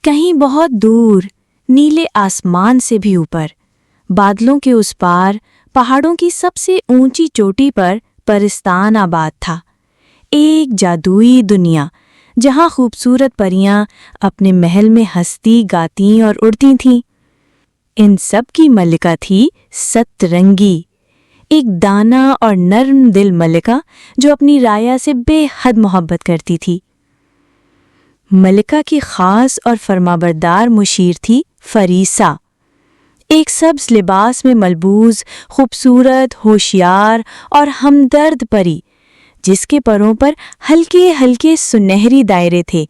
کہیں بہت دور نیلے آسمان سے بھی اوپر، بادلوں کے اس پار، پہاڑوں کی سب سے اونچی چوٹی پر پرستان آباد تھا۔ ایک جادوئی دنیا جہاں خوبصورت پریاں اپنے محل میں ہنستی، گاتی اور اڑتی تھیں۔ ان سب کی ملکہ تھی سترنگی، ایک دانا اور نرم دل ملکہ جو اپنی رایا سے بے حد محبت کرتی تھی۔ ملکہ کی خاص اور فرمانبردار مشیر تھی فریسا، ایک سبز لباس میں ملبوس، خوبصورت، ہوشیار اور ہمدرد پری، جس کے پروں پر ہلکے ہلکے سنہری دائرے تھے،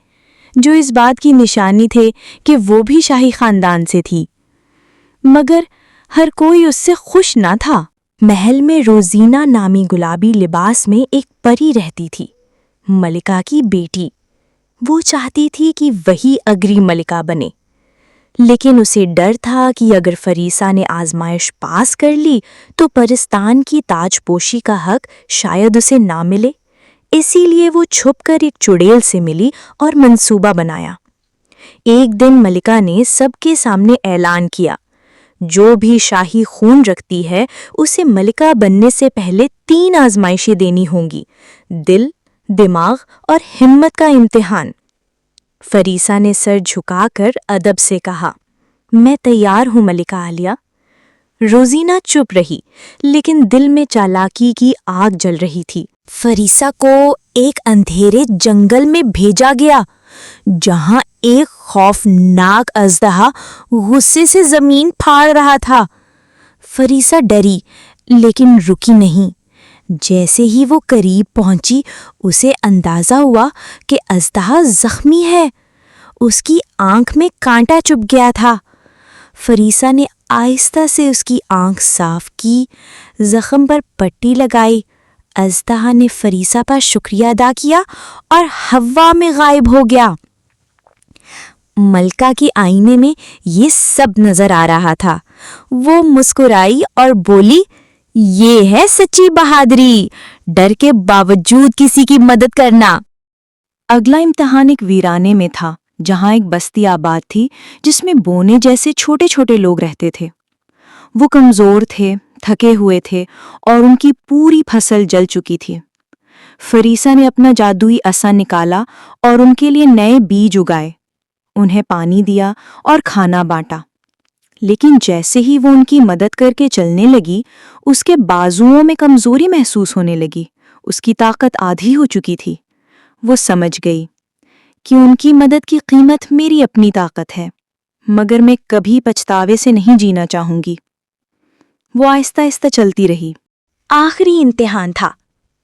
جو اس بات کی نشانی تھے کہ وہ بھی شاہی خاندان سے تھی۔ مگر ہر کوئی اس سے خوش نہ تھا۔ محل میں روزینہ نامی گلابی لباس میں ایک پری رہتی تھی، ملکہ کی بیٹی۔ وہ چاہتی تھی کہ وہی اگلی ملکہ بنے، لیکن اسے ڈر تھا کہ اگر فریسا نے آزمائش پاس کر لی تو پرستان کی تاج پوشی کا حق شاید اسے نہ ملے۔ اسی لیے وہ چھپ کر ایک چڑیل سے ملی اور منصوبہ بنایا۔ ایک دن ملکہ نے سب کے سامنے اعلان کیا، جو بھی شاہی خون رکھتی ہے اسے ملکہ بننے سے پہلے 3 آزمائشیں دینی ہوں گی: دل، دماغ اور ہمت کا امتحان۔ فریسا نے سر جھکا کر ادب سے کہا، میں تیار ہوں ملکہ عالیہ۔ روزینہ چپ رہی، لیکن دل میں چالاکی کی آگ جل رہی تھی۔ فریسا کو ایک اندھیرے جنگل میں بھیجا گیا، جہاں ایک خوفناک اژدہا غصے سے زمین پھاڑ رہا تھا۔ فریسا ڈری، لیکن رکی نہیں۔ جیسے ہی وہ قریب پہنچی، اسے اندازہ ہوا کہ اژدہا زخمی ہے۔ اس کی آنکھ میں کانٹا چبھ گیا تھا۔ فریسا نے آہستہ سے اس کی آنکھ صاف کی، زخم پر پٹی لگائی۔ اژدہا نے فریسا کا شکریہ ادا کیا اور ہوا میں غائب ہو گیا۔ ملکہ کے آئینے میں یہ سب نظر آ رہا تھا۔ وہ مسکرائی اور بولی، یہ ہے سچی بہادری، ڈر کے باوجود کسی کی مدد کرنا۔ اگلا امتحان ایک ویرانے میں تھا، جہاں ایک بستی آباد تھی جس میں بونے جیسے چھوٹے چھوٹے لوگ رہتے تھے۔ وہ کمزور تھے، تھکے ہوئے تھے اور ان کی پوری فصل جل چکی تھی۔ فریسا نے اپنا جادوئی عصا نکالا اور ان کے لیے نئے بیج اگائے، انہیں پانی دیا اور کھانا بانٹا۔ لیکن جیسے ہی وہ ان کی مدد کر کے چلنے لگی، اس کے بازوؤں میں کمزوری محسوس ہونے لگی، اس کی طاقت آدھی ہو چکی تھی۔ وہ سمجھ گئی کہ ان کی مدد کی قیمت میری اپنی طاقت ہے، مگر میں کبھی پچھتاوے سے نہیں جینا چاہوں گی۔ وہ آہستہ آہستہ چلتی رہی۔ آخری امتحان تھا،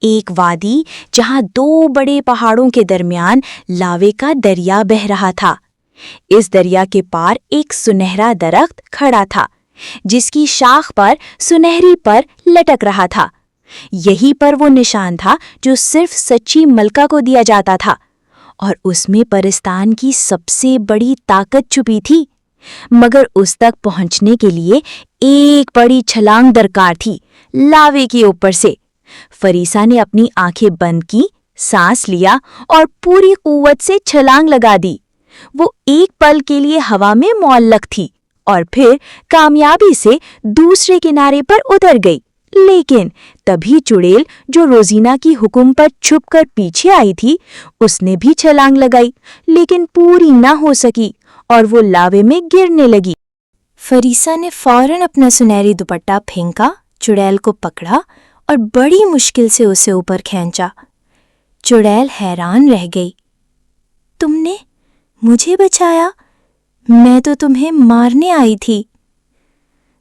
ایک وادی جہاں 2 بڑے پہاڑوں کے درمیان لاوے کا دریا بہہ رہا تھا۔ اس دریا کے پار ایک سنہرا درخت کھڑا تھا، جس کی شاخ پر سنہری پر لٹک رہا تھا۔ یہی پر وہ نشان تھا جو صرف سچی ملکہ کو دیا جاتا تھا، اور اس میں پرستان کی سب سے بڑی طاقت چھپی تھی۔ مگر اس تک پہنچنے کے لیے ایک بڑی چھلانگ درکار تھی، لاوے کے اوپر سے۔ فریسا نے اپنی آنکھیں بند کی، سانس لیا اور پوری قوت سے چھلانگ لگا دی۔ وہ ایک پل کے لیے ہوا میں معلق تھی اور پھر کامیابی سے دوسرے کنارے پر اتر گئی۔ لیکن تبھی چڑیل، جو روزینہ کی حکم پر چھپ کر پیچھے آئی تھی، اس نے بھی چھلانگ لگائی، لیکن پوری نہ ہو سکی اور وہ لاوے میں گرنے لگی۔ فریسا نے فوراً اپنا سنہری دوپٹہ پھینکا، چڑیل کو پکڑا اور بڑی مشکل سے اسے اوپر کھینچا۔ چڑیل حیران رہ گئی، تم نے مجھے بچایا؟ میں تو تمہیں مارنے آئی تھی۔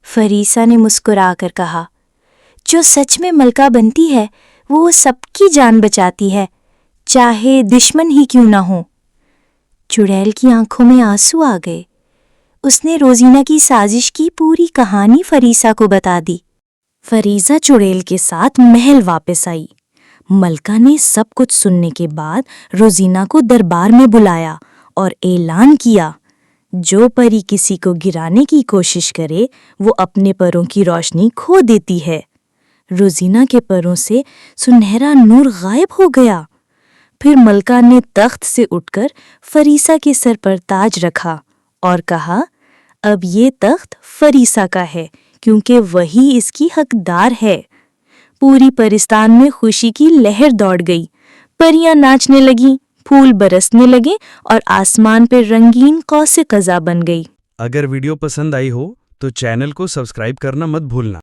فریسا نے مسکرا کر کہا، جو سچ میں ملکہ بنتی ہے وہ سب کی جان بچاتی ہے، چاہے دشمن ہی کیوں نہ ہو۔ چڑیل کی آنکھوں میں آنسو آ گئے۔ اس نے روزینہ کی سازش کی پوری کہانی فریسا کو بتا دی۔ فریسا چڑیل کے ساتھ محل واپس آئی۔ ملکہ نے سب کچھ سننے کے بعد روزینہ کو دربار میں بلایا اور اعلان کیا، جو پری کسی کو گرانے کی کوشش کرے وہ اپنے پروں کی روشنی کھو دیتی ہے۔ روزینہ کے پروں سے سنہرا نور غائب ہو گیا۔ پھر ملکہ نے تخت سے اٹھ کر فریسا کے سر پر تاج رکھا اور کہا، اب یہ تخت فریسا کا ہے کیونکہ وہی اس کی حقدار ہے۔ پوری پرستان میں خوشی کی لہر دوڑ گئی، پریاں ناچنے لگیں، پھول برسنے لگے اور آسمان پہ رنگین قوس قزح بن گئی۔ اگر ویڈیو پسند آئی ہو تو چینل کو سبسکرائب کرنا مت بھولنا۔